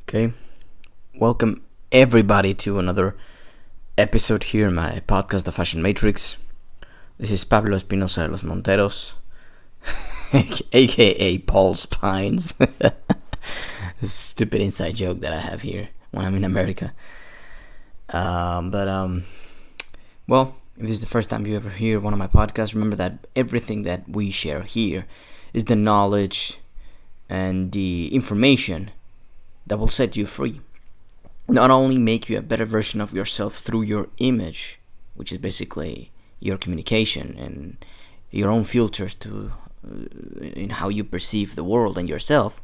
Okay, welcome everybody to another episode here in my podcast, The Fashion Matrix. This is Pablo Espinosa de los Monteros, aka Paul Spines. This is a stupid inside joke that I have here when I'm in America. Well, if this is the first time you ever hear one of my podcasts, remember that everything that we share here is the knowledge and the information that will set you free. Not only make you a better version of yourself through your image, which is basically your communication and your own filters to in how you perceive the world and yourself,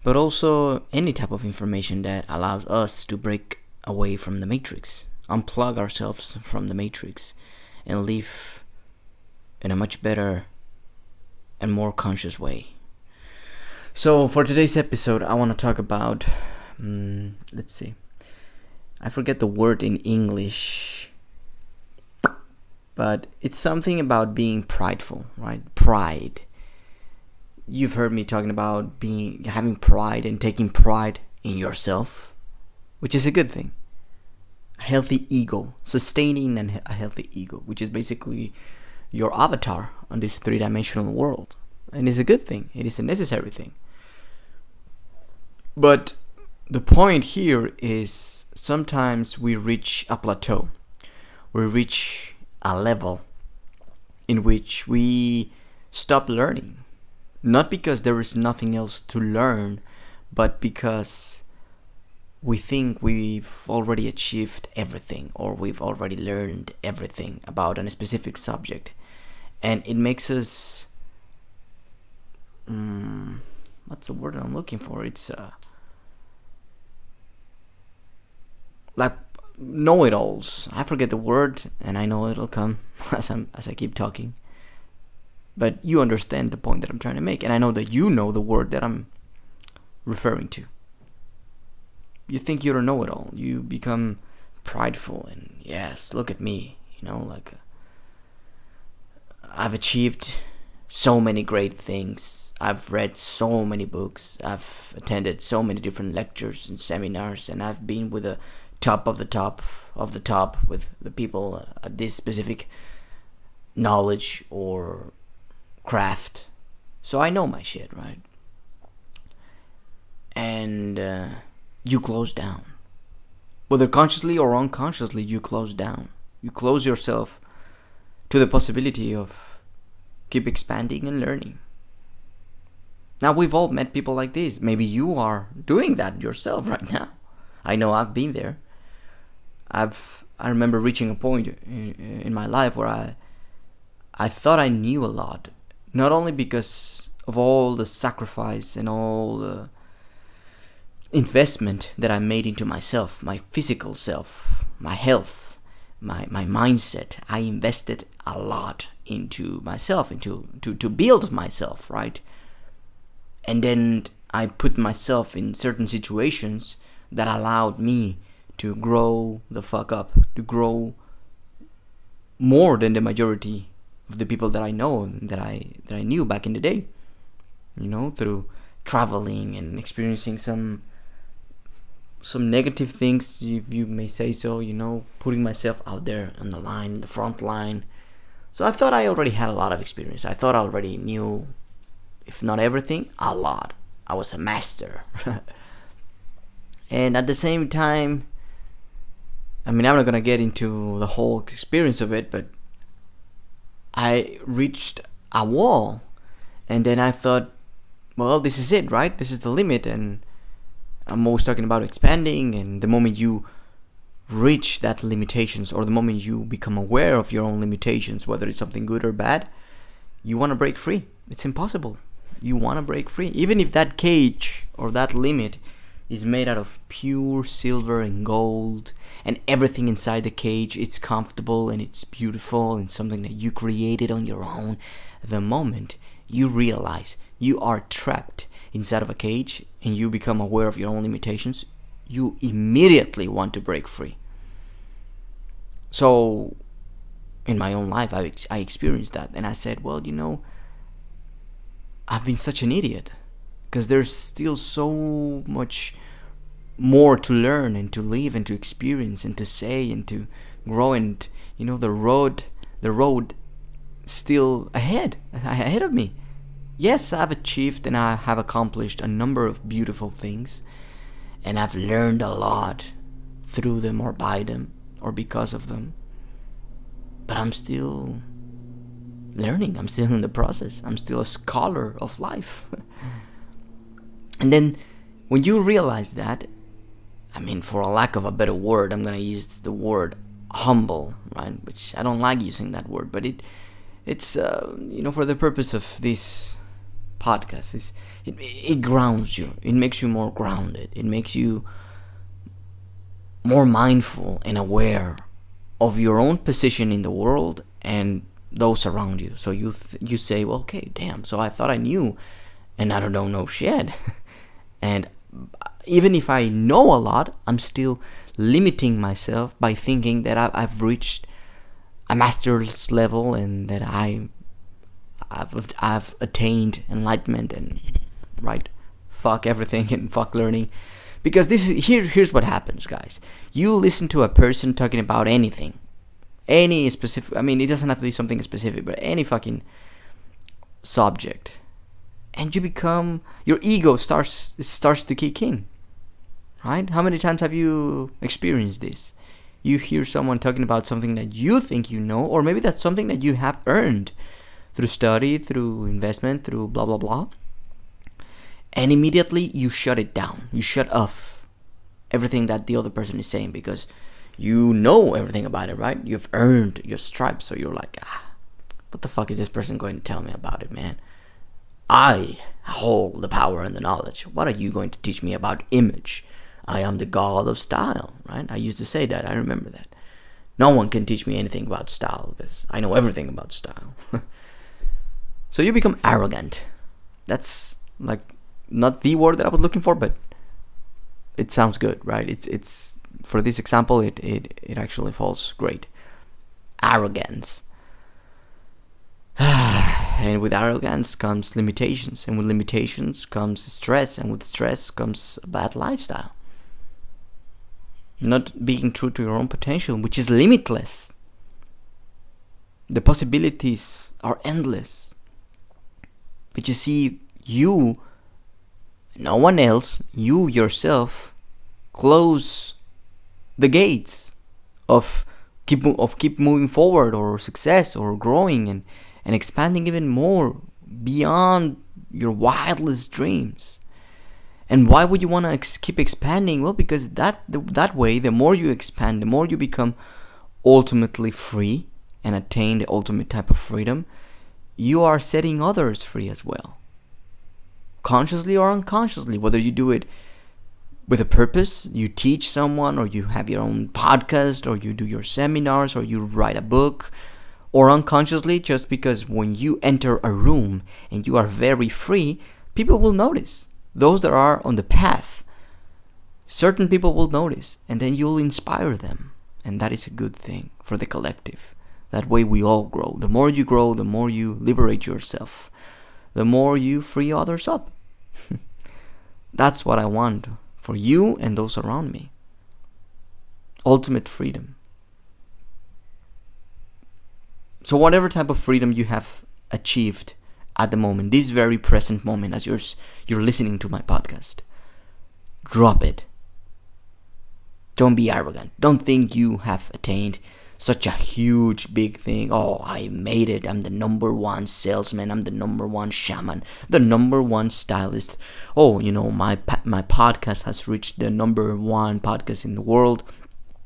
but also any type of information that allows us to break away from the matrix, unplug ourselves from the matrix, and live in a much better and more conscious way. So for today's episode, I want to talk about, let's see, I forget the word in English, but it's something about being prideful, right? Pride. You've heard me talking about having pride and taking pride in yourself, which is a good thing. A healthy ego, sustaining a healthy ego, which is basically your avatar on this three-dimensional world. And it's a good thing. It is a necessary thing. But the point here is sometimes we reach a plateau. We reach a level in which we stop learning. Not because there is nothing else to learn, but because we think we've already achieved everything, or we've already learned everything about a specific subject. And it makes us... what's the word I'm looking for? It's like know-it-alls. I forget the word, and I know it'll come as I keep talking. But you understand the point that I'm trying to make, and I know that you know the word that I'm referring to. You think you're a know-it-all. You become prideful, and yes, look at me. I've achieved so many great things. I've read so many books. I've attended so many different lectures and seminars, and I've been with the top of the top of the top with the people at this specific knowledge or craft. So I know my shit, right? And you close down. Whether consciously or unconsciously, you close down. You close yourself to the possibility of keep expanding and learning. Now, we've all met people like this. Maybe you are doing that yourself right now. I know I've been there. I remember reaching a point in my life where I thought I knew a lot. Not only because of all the sacrifice and all the investment that I made into myself, my physical self, my health, my mindset. I invested a lot into myself, to build myself, right? And then I put myself in certain situations that allowed me to grow the fuck up, to grow more than the majority of the people that I know, that I knew back in the day. Through traveling and experiencing some negative things, you may say so, putting myself out there on the line, the front line. So I thought I already had a lot of experience. I thought I already knew, if not everything, a lot. I was a master. And at the same time, I'm not going to get into the whole experience of it, but I reached a wall. And then I thought, well, this is it, right? This is the limit. And I'm always talking about expanding. And the moment you reach that limitations, or the moment you become aware of your own limitations, whether it's something good or bad, you want to break free. It's impossible. You want to break free. Even if that cage or that limit is made out of pure silver and gold, and everything inside the cage, it's comfortable and it's beautiful and something that you created on your own. The moment you realize you are trapped inside of a cage and you become aware of your own limitations, you immediately want to break free. So in my own life, I experienced that, and I said, well, I've been such an idiot, because there's still so much more to learn and to live and to experience and to say and to grow, and the road still ahead of me. Yes, I've achieved and I have accomplished a number of beautiful things, and I've learned a lot through them or by them or because of them. But I'm still learning. I'm still in the process. I'm still a scholar of life. And then when you realize that, for a lack of a better word, I'm going to use the word humble, right? Which I don't like using that word, but it's for the purpose of this podcast, it grounds you. It makes you more grounded. It makes you more mindful and aware of your own position in the world and those around you. So you say, well, okay, damn, so I thought I knew, and I don't know shit. And even if I know a lot, I'm still limiting myself by thinking that I've reached a master's level and that I've attained enlightenment and right, fuck everything and fuck learning. Because here's what happens, guys. You listen to a person talking about anything, any specific. It doesn't have to be something specific, but any fucking subject, and your ego starts to kick in, right? How many times have you experienced this? You hear someone talking about something that you think you know, or maybe that's something that you have earned through study, through investment, through blah blah blah, and immediately you shut it down. You shut off everything that the other person is saying because you know everything about it, right? You've earned your stripes, so you're like, what the fuck is this person going to tell me about it, man? I hold the power and the knowledge. What are you going to teach me about image? I am the god of style, right? I used to say that. I remember that. No one can teach me anything about style because I know everything about style. So you become arrogant. That's like not the word that I was looking for, but it sounds good, right? It's for this example, it actually falls great. Arrogance. And with arrogance comes limitations, and with limitations comes stress, and with stress comes a bad lifestyle. Not being true to your own potential, which is limitless. The possibilities are endless. But you see, no one else, you yourself, close the gates of keep moving forward, or success, or growing and expanding even more beyond your wildest dreams. And why would you want to keep expanding? Well, because that way, the more you expand, the more you become ultimately free and attain the ultimate type of freedom. You are setting others free as well, consciously or unconsciously. Whether you do it with a purpose, you teach someone, or you have your own podcast, or you do your seminars, or you write a book, or unconsciously, just because when you enter a room and you are very free, people will notice. Those that are on the path, certain people will notice, and then you'll inspire them. And that is a good thing for the collective. That way we all grow. The more you grow, the more you liberate yourself, the more you free others up. That's what I want for you and those around me. Ultimate freedom. So whatever type of freedom you have achieved at the moment, this very present moment as you're listening to my podcast, drop it. Don't be arrogant. Don't think you have attained such a huge big thing. Oh, I made it. I'm the number one salesman. I'm the number one shaman. The number one stylist. Oh, my podcast has reached the number one podcast in the world.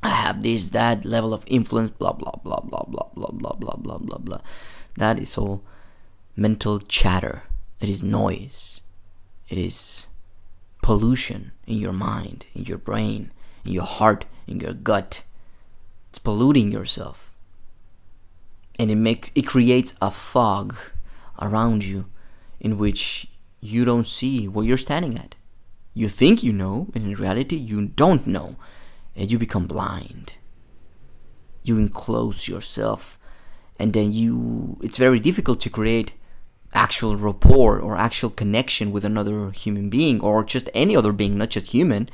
I have this, that level of influence. Blah, blah, blah, blah, blah, blah, blah, blah, blah, blah, blah. That is all mental chatter. It is noise. It is pollution in your mind, in your brain, in your heart, in your gut. It's polluting yourself, and it creates a fog around you in which you don't see where you're standing at. You think you know, and in reality you don't know, and you become blind. You enclose yourself, and then it's very difficult to create actual rapport or actual connection with another human being, or just any other being, not just human,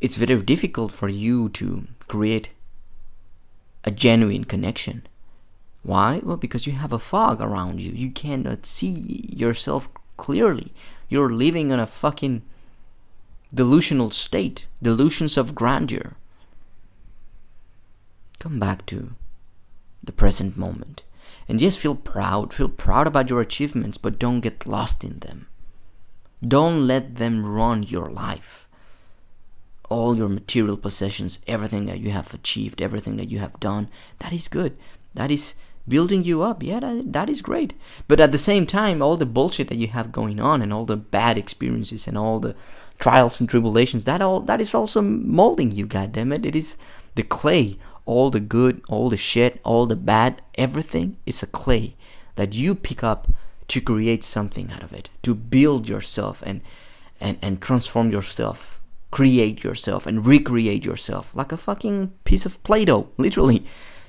it's very difficult for you to create a genuine connection. Why? Well, because you have a fog around you. You cannot see yourself clearly. You're living in a fucking delusional state, delusions of grandeur. Come back to the present moment. And yes, feel proud about your achievements, but don't get lost in them. Don't let them run your life. All your material possessions, everything that you have achieved, everything that you have done, that is good. That is building you up. Yeah, that is great. But at the same time, all the bullshit that you have going on and all the bad experiences and all the trials and tribulations, that is also molding you, goddammit. It is the clay. All the good, all the shit, all the bad, everything is a clay that you pick up to create something out of it, to build yourself and transform yourself, create yourself and recreate yourself like a fucking piece of Play-Doh, literally.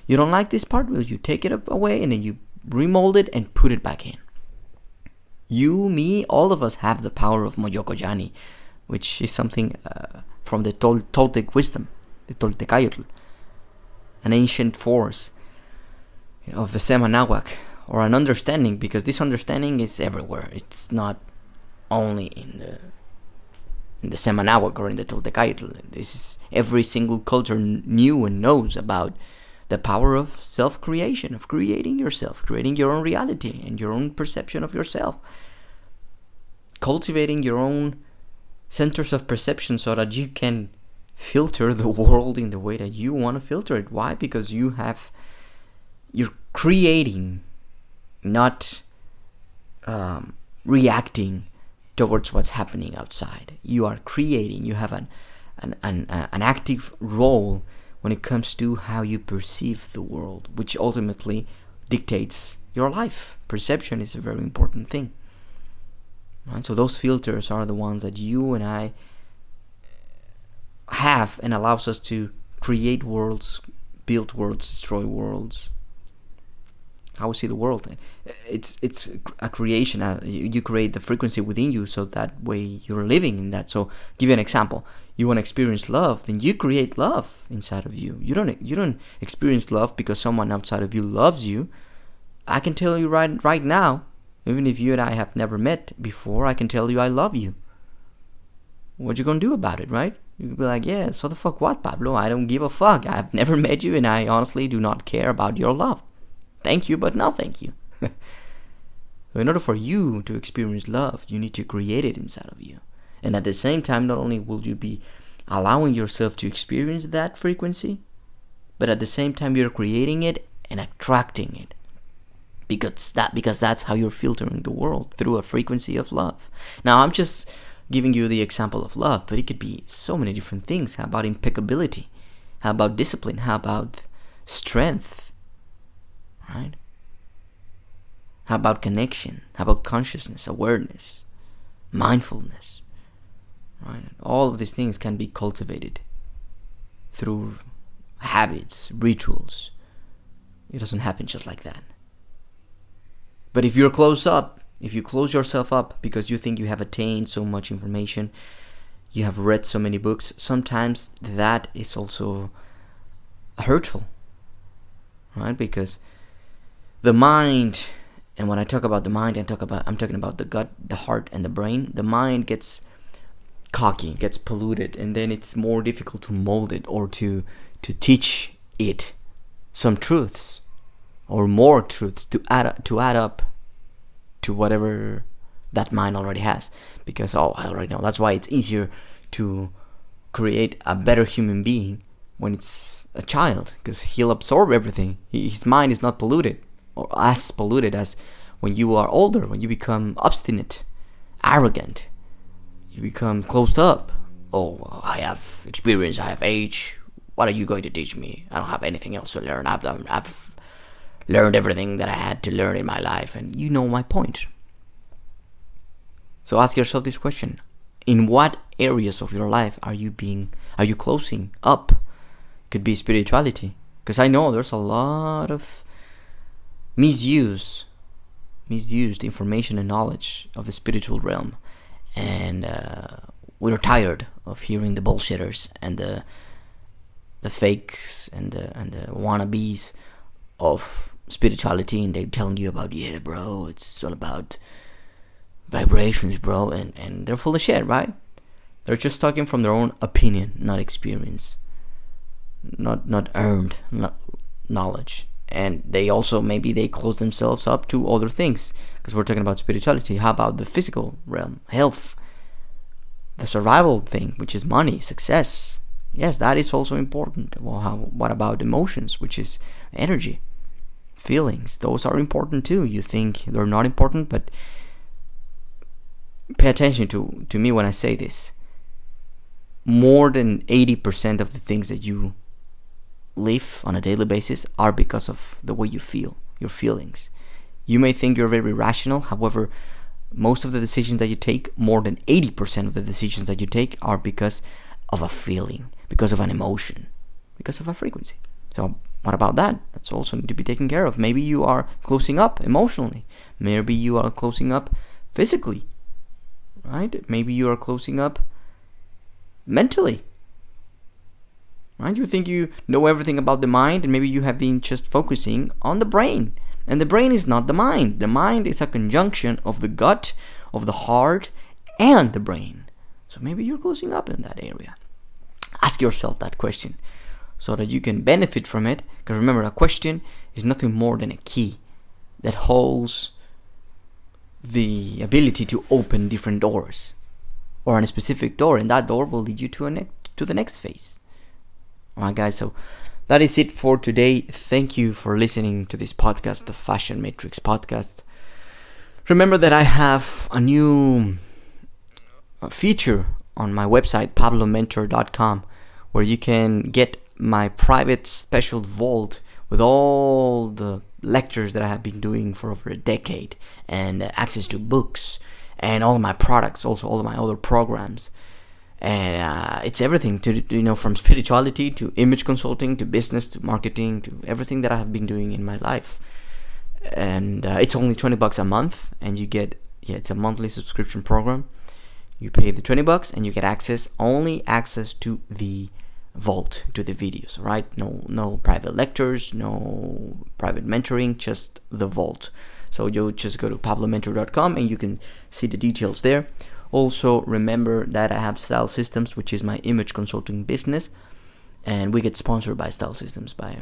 You don't like this part? Well, you take it away and then you remold it and put it back in. You, me, all of us have the power of Moyokoyani, which is something from the Toltec wisdom, the Toltecayotl, an ancient force of the Semanahuac, or an understanding, because this understanding is everywhere. It's not only in the Semanahuac or in the Toltecayotl. This is every single culture knew and knows about the power of self-creation, of creating yourself, creating your own reality and your own perception of yourself, cultivating your own centers of perception so that you can filter the world in the way that you want to filter it. Why? Because you're creating, not reacting towards what's happening outside. You are creating. You have an active role when it comes to how you perceive the world, which ultimately dictates your life. Perception is a very important thing. Right? So those filters are the ones that you and I have and allows us to create worlds, build worlds, destroy worlds. How we see the world. It's a creation. You create the frequency within you, so that way you're living in that. So, give you an example. You want to experience love, then you create love inside of you. You don't experience love because someone outside of you loves you. I can tell you right now, even if you and I have never met before, I can tell you I love you. What you gonna do about it, right? You could be like, yeah, so the fuck what, Pablo? I don't give a fuck. I've never met you and I honestly do not care about your love. Thank you, but no thank you. So in order for you to experience love, you need to create it inside of you. And at the same time, not only will you be allowing yourself to experience that frequency, but at the same time you're creating it and attracting it. Because that's how you're filtering the world, through a frequency of love. Now, I'm just giving you the example of love, but it could be so many different things. How about impeccability? How about discipline? How about strength? Right? How about connection? How about consciousness, awareness, mindfulness? Right? All of these things can be cultivated through habits, rituals. It doesn't happen just like that. But if you close yourself up because you think you have attained so much information, you have read so many books, sometimes that is also hurtful, right? Because the mind, and when I talk about the mind, I'm talking about the gut, the heart, and the brain. The mind gets cocky, gets polluted, and then it's more difficult to mold it or to teach it some truths or more truths to add up to whatever that mind already has. Because I already know. That's why it's easier to create a better human being when it's a child, because he'll absorb everything. His mind is not polluted, or as polluted as when you are older, when you become obstinate, arrogant, you become closed up. Oh, I have experience, I have age. What are you going to teach me? I don't have anything else to learn. I've learned everything that I had to learn in my life, and you know my point. So ask yourself this question: in what areas of your life are you closing up? Could be spirituality, because I know there's a lot of misused information and knowledge of the spiritual realm, and we're tired of hearing the bullshitters and the fakes and the wannabes of spirituality, and they're telling you about, yeah, bro, it's all about vibrations, bro, and they're full of shit, right? They're just talking from their own opinion, not experience, not earned knowledge. And they also, maybe they close themselves up to other things, because we're talking about spirituality. How about the physical realm, health, the survival thing, which is money, success? Yes, that is also important. Well, what about emotions, which is energy, feelings? Those are important too. You think they're not important, but pay attention to me when I say this. More than 80% of the things that you live on a daily basis are because of the way you feel, your feelings. You may think you're very rational, however, most of the decisions that you take, more than 80% of the decisions that you take, are because of a feeling, because of an emotion, because of a frequency. So what about that? That's also need to be taken care of. Maybe you are closing up emotionally. Maybe you are closing up physically, right? Maybe you are closing up mentally. Right? You think you know everything about the mind, and maybe you have been just focusing on the brain. And the brain is not the mind. The mind is a conjunction of the gut, of the heart, and the brain. So maybe you're closing up in that area. Ask yourself that question so that you can benefit from it. Because remember, a question is nothing more than a key that holds the ability to open different doors, or a specific door, and that door will lead you to the next phase. Alright, guys, so that is it for today. Thank you for listening to this podcast, the Fashion Matrix podcast. Remember that I have a new feature on my website, pablomentor.com, where you can get my private special vault with all the lectures that I have been doing for over a decade, and access to books and all of my products, also all of my other programs. And it's everything, from spirituality to image consulting to business to marketing to everything that I have been doing in my life. And it's only $20 a month, and you get, it's a monthly subscription program. You pay the $20 and you get only access to the vault, to the videos, right? No private lectures, no private mentoring, just the vault. So you'll just go to pablomentor.com and you can see the details there. Also, remember that I have Style Systems, which is my image consulting business, and we get sponsored by Style Systems, by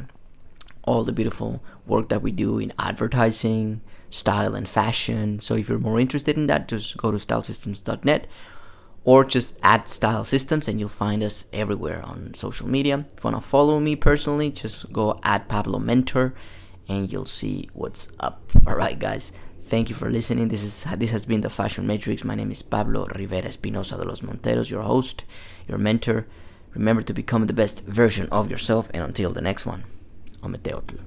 all the beautiful work that we do in advertising, style, and fashion. So if you're more interested in that, just go to stylesystems.net, or just add Style Systems and you'll find us everywhere on social media. If you want to follow me personally, just go at Pablo Mentor and you'll see what's up. All right, guys. Thank you for listening. This has been the Fashion Matrix. My name is Pablo Rivera Espinosa de los Monteros, your host, your mentor. Remember to become the best version of yourself, and until the next one, Ometeotl.